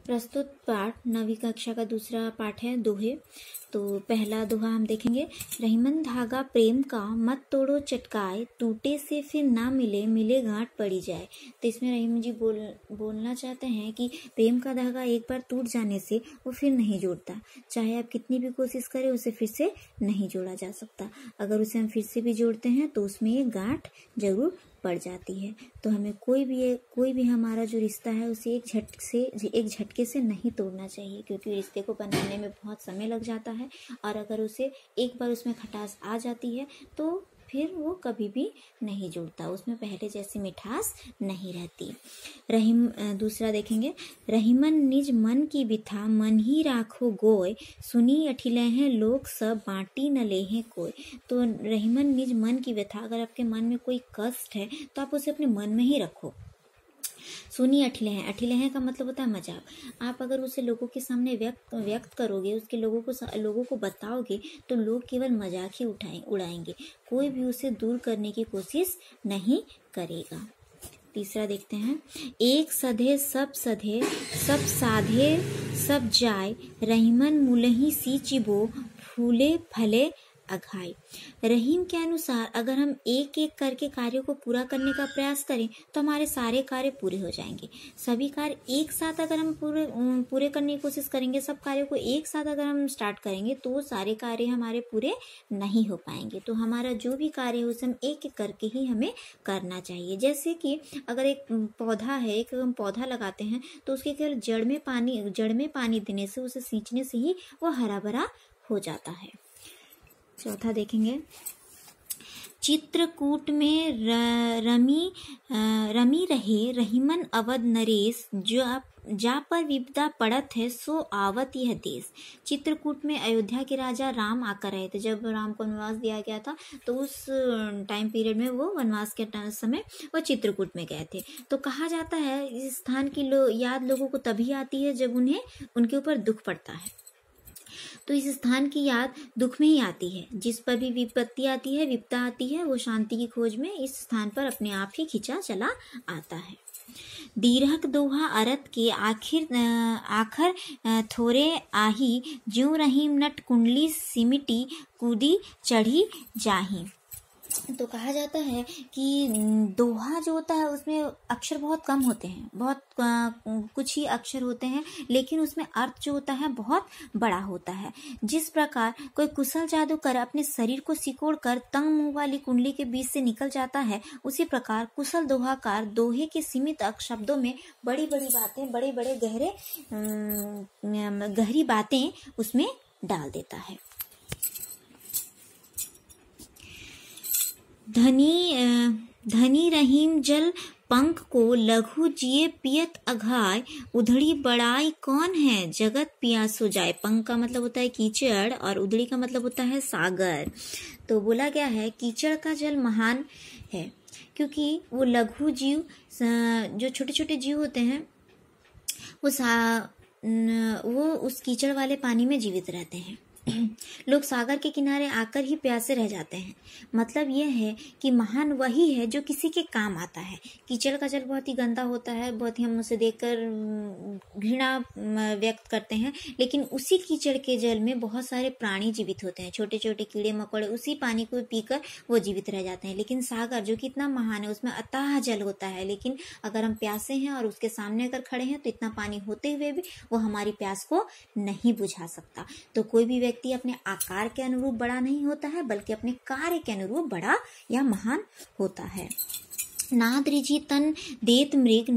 प्रस्तुत पाठ 9वीं कक्षा का दूसरा पाठ है दोहे। तो पहला दोहा हम देखेंगे। रहीमन धागा प्रेम का मत तोड़ो चटकाए, टूटे से फिर ना मिले, मिले गांठ पड़ी जाए। तो इसमें रहीम जी बोलना चाहते हैं कि प्रेम का धागा एक बार टूट जाने से वो फिर नहीं जुड़ता। चाहे आप कितनी भी कोशिश करें, उसे फिर से नहीं जोड़ा जा सकता। अगर उसे हम फिर से भी जोड़ते हैं तो उसमें एक गांठ जरूर पड़ जाती है। तो हमें कोई भी हमारा जो रिश्ता है उसे एक झटके से नहीं तोड़ना चाहिए, क्योंकि रिश्ते को बनाने में बहुत समय लग जाता है। और अगर उसे एक बार उसमें खटास आ जाती है तो फिर वो कभी भी नहीं जुड़ता, उसमें पहले जैसी मिठास नहीं रहती। दूसरा देखेंगे। रहीमन निज मन की बिथा, मन ही राखो गोय, सुनी अठिले हैं लोग सब, बांटी न ले हैं कोई। तो रहीमन निज मन की व्यथा, अगर आपके मन में कोई कष्ट है तो आप उसे अपने मन में ही रखो। सुनी अठिले हैं का मतलब होता है मजाक। आप अगर उसे लोगों के सामने व्यक्त करोगे, उसके लोगों को बताओगे, तो लोग केवल मजाक ही उड़ाएंगे, कोई भी उसे दूर करने की कोशिश नहीं करेगा। तीसरा देखते हैं। एक सधे सब साधे सब जाय, रहीमन मुलही सी चिबो, फूले फले अघाई। रहीम के अनुसार अगर हम एक एक करके कार्यों को पूरा करने का प्रयास करें तो हमारे सारे कार्य पूरे हो जाएंगे। सभी कार्य एक साथ अगर हम पूरे करने की कोशिश करेंगे, सब कार्यों को एक साथ अगर हम स्टार्ट करेंगे तो वो सारे कार्य हमारे पूरे नहीं हो पाएंगे। तो हमारा जो भी कार्य है उसे हम एक एक करके ही हमें करना चाहिए। जैसे कि अगर एक पौधा है, एक हम पौधा लगाते हैं तो उसके केवल जड़ में पानी देने से, उसे सींचने से ही वो हरा भरा हो जाता है। चौथा देखेंगे। चित्रकूट में रमी रहे, रहीमन अवध नरेश, जा पर विपदा पड़त है, सो आवत यह देश। चित्रकूट में अयोध्या के राजा राम आकर रहे थे। जब राम को वनवास दिया गया था तो उस टाइम पीरियड में वो वनवास के समय वो चित्रकूट में गए थे। तो कहा जाता है इस स्थान की याद लोगों को तभी आती है जब उन्हें उनके ऊपर दुख पड़ता है। तो इस स्थान की याद दुख में ही आती है। जिस पर भी विपत्ति आती है, विपदा आती है, वो शांति की खोज में इस स्थान पर अपने आप ही खिंचा चला आता है। दीर्घ दोहा अरत के आखर थोरे आही, ज्यों रहीम नट कुंडली सिमिटी, कूदी चढ़ी जाही। तो कहा जाता है कि दोहा जो होता है उसमें अक्षर बहुत कम होते हैं, बहुत कुछ ही अक्षर होते हैं, लेकिन उसमें अर्थ जो होता है बहुत बड़ा होता है। जिस प्रकार कोई कुशल जादूकर अपने शरीर को सिकोड़कर तंग मुंह वाली कुंडली के बीच से निकल जाता है, उसी प्रकार कुशल दोहाकार दोहे के सीमित शब्दों में बड़ी बड़ी बातें, बड़े बड़े गहरी बातें उसमें डाल देता है। धनी रहीम जल पंख को, लघु जिए पियत अघाय, उधड़ी बड़ाई कौन है, जगत पियासो जाए। पंख का मतलब होता है कीचड़ और उधड़ी का मतलब होता है सागर। तो बोला गया है कीचड़ का जल महान है, क्योंकि वो लघु जीव, जो छोटे छोटे जीव होते हैं, वो उस कीचड़ वाले पानी में जीवित रहते हैं। लोग सागर के किनारे आकर ही प्यासे रह जाते हैं। मतलब यह है कि महान वही है जो किसी के काम आता है। कीचड़ का जल बहुत ही गंदा होता है, बहुत ही हम उसे देखकर घृणा व्यक्त करते हैं, लेकिन उसी कीचड़ के जल में बहुत सारे प्राणी जीवित होते हैं, छोटे छोटे कीड़े मकोड़े उसी पानी को पीकर वो जीवित रह जाते हैं। लेकिन सागर जो कि इतना महान है, उसमें अथाह जल होता है, लेकिन अगर हम प्यासे हैं और उसके सामने अगर खड़े हैं तो इतना पानी होते हुए भी वो हमारी प्यास को नहीं बुझा सकता। तो कोई भी व्यक्ति अपने आकार के अनुरूप बड़ा नहीं होता है, बल्कि अपने कार्य के अनुरूप बड़ा या महान होता है। नाद रिझी तन देत मृग,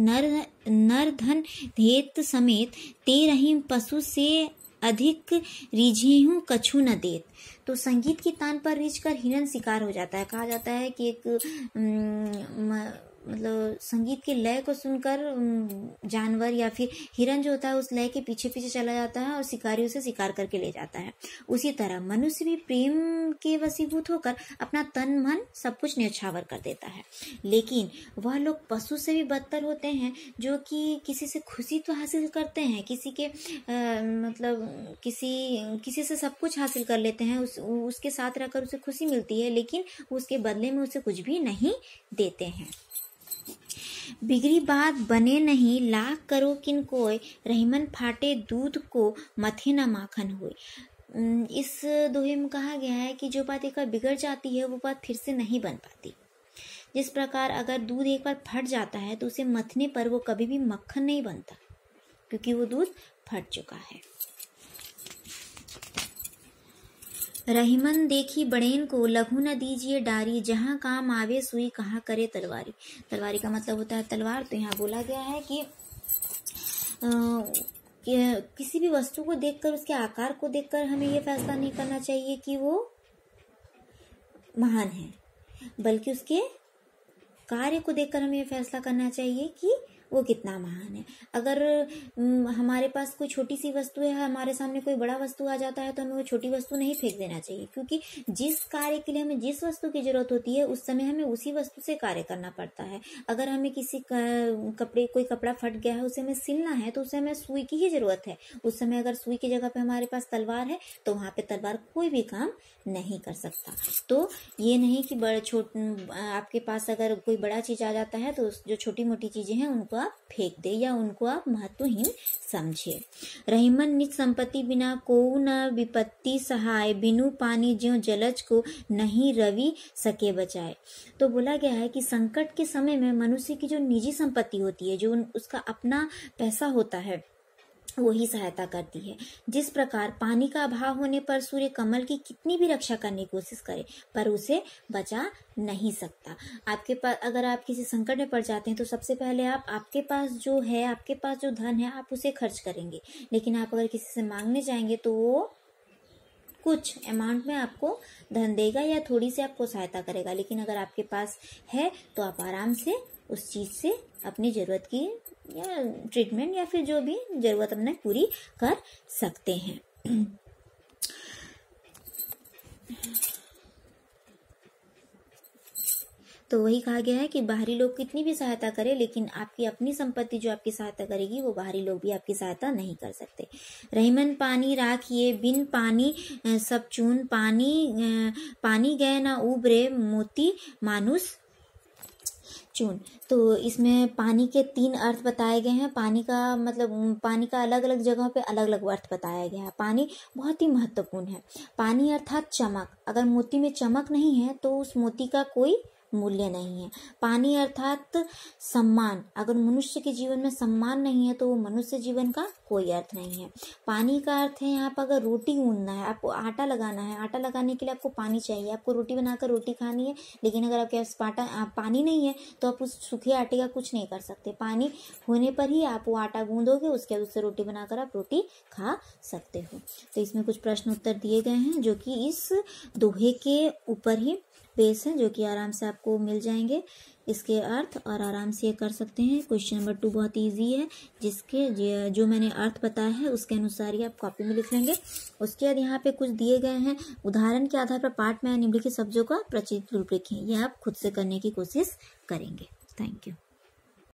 नर धन देत समेत, ते रहीम पशु से अधिक रिझेहूं कछु न देत। तो संगीत की तान पर रिझ कर हिरन शिकार हो जाता है। कहा जाता है कि एक मतलब संगीत के लय को सुनकर जानवर या फिर हिरन जो होता है उस लय के पीछे पीछे चला जाता है और शिकारी उसे शिकार करके ले जाता है। उसी तरह मनुष्य भी प्रेम के वशीभूत होकर अपना तन मन सब कुछ न्यौछावर कर देता है। लेकिन वह लोग पशु से भी बदतर होते हैं, जो कि किसी से खुशी तो हासिल करते हैं, किसी के मतलब किसी से सब कुछ हासिल कर लेते हैं, उसके साथ रहकर उसे खुशी मिलती है, लेकिन उसके बदले में उसे कुछ भी नहीं देते हैं। बिगड़ी बात बने नहीं, लाख करो किन कोय, रहीमन फाटे दूध को मथे न माखन होय। इस दोहे में कहा गया है कि जो बात एक बार बिगड़ जाती है वो बात फिर से नहीं बन पाती। जिस प्रकार अगर दूध एक बार फट जाता है तो उसे मथने पर वो कभी भी मक्खन नहीं बनता, क्योंकि वो दूध फट चुका है। रहीमन देखी बड़ेन को, लघु न दीजिए डारी, जहाँ काम आवे सुई कहाँ करे तलवारी। तलवारी का मतलब होता है तलवार। तो यहाँ बोला गया है कि किसी भी वस्तु को देखकर, उसके आकार को देखकर हमें ये फैसला नहीं करना चाहिए कि वो महान है, बल्कि उसके कार्य को देखकर हमें ये फैसला करना चाहिए कि वो कितना महान है। अगर हमारे पास कोई छोटी सी वस्तु है, हमारे सामने कोई बड़ा वस्तु आ जाता है, तो हमें वो छोटी वस्तु नहीं फेंक देना चाहिए, क्योंकि जिस कार्य के लिए हमें जिस वस्तु की जरूरत होती है उस समय हमें उसी वस्तु से कार्य करना पड़ता है। अगर हमें किसी कोई कपड़ा फट गया है, उसे हमें सिलना है, तो उसे हमें सुई की ही जरूरत है। उस समय अगर सुई की जगह पे हमारे पास तलवार है तो वहां पे तलवार कोई भी काम नहीं कर सकता। तो ये नहीं कि आपके पास अगर कोई बड़ा चीज आ जाता है तो जो छोटी मोटी चीजें हैं उनको आप फेंक दे या उनको आप महत्वहीन समझे। रहीमन निज संपत्ति बिना कोउ न विपत्ति सहाय, बिनु पानी ज्यों जलज को नहीं रवि सके बचाए। तो बोला गया है कि संकट के समय में मनुष्य की जो निजी संपत्ति होती है, जो उसका अपना पैसा होता है, वही सहायता करती है। जिस प्रकार पानी का अभाव होने पर सूर्य कमल की कितनी भी रक्षा करने की कोशिश करे पर उसे बचा नहीं सकता। आपके पास अगर आप किसी संकट में पड़ जाते हैं तो सबसे पहले आपके पास जो है, आपके पास जो धन है, आप उसे खर्च करेंगे। लेकिन आप अगर किसी से मांगने जाएंगे तो वो कुछ अमाउंट में आपको धन देगा या थोड़ी सी आपको सहायता करेगा। लेकिन अगर आपके पास है तो आप आराम से उस चीज से अपनी जरूरत की या ट्रीटमेंट या फिर जो भी जरूरत अपने पूरी कर सकते हैं। तो वही कहा गया है कि बाहरी लोग कितनी भी सहायता करे, लेकिन आपकी अपनी संपत्ति जो आपकी सहायता करेगी वो बाहरी लोग भी आपकी सहायता नहीं कर सकते। रहीमन पानी राखिए, बिन पानी सब चून, पानी गए ना उबरे, मोती मानुस चून। तो इसमें पानी के 3 अर्थ बताए गए हैं। पानी का मतलब पानी का अलग अलग जगहों पे अलग अलग अर्थ बताया गया है। पानी बहुत ही महत्वपूर्ण है। पानी अर्थात चमक। अगर मोती में चमक नहीं है तो उस मोती का कोई मूल्य नहीं है। पानी अर्थात सम्मान। अगर मनुष्य के जीवन में सम्मान नहीं है तो वो मनुष्य जीवन का कोई अर्थ नहीं है। पानी का अर्थ है यहाँ पर अगर रोटी गूंदना है, आपको आटा लगाना है, आटा लगाने के लिए आपको पानी चाहिए। आपको रोटी बनाकर रोटी खानी है, लेकिन अगर आपके पास पानी नहीं है तो आप उस सूखे आटे का कुछ नहीं कर सकते। पानी होने पर ही आप वो आटा गूंदोगे, उसके बाद उससे रोटी बनाकर आप रोटी खा सकते हो। तो इसमें कुछ प्रश्न उत्तर दिए गए हैं जो कि इस दोहे के ऊपर ही बेस है, जो कि आराम से आपको मिल जाएंगे इसके अर्थ और आराम से ये कर सकते हैं। क्वेश्चन नंबर 2 बहुत इजी है, जिसके जो मैंने अर्थ बताया है उसके अनुसार ही आप कॉपी में लिख लेंगे। उसके बाद यहाँ पे कुछ दिए गए हैं, उदाहरण के आधार पर पाठ में निम्नलिखित शब्दों का प्रचित रूप लिखें। यह आप खुद से करने की कोशिश करेंगे। Thank you.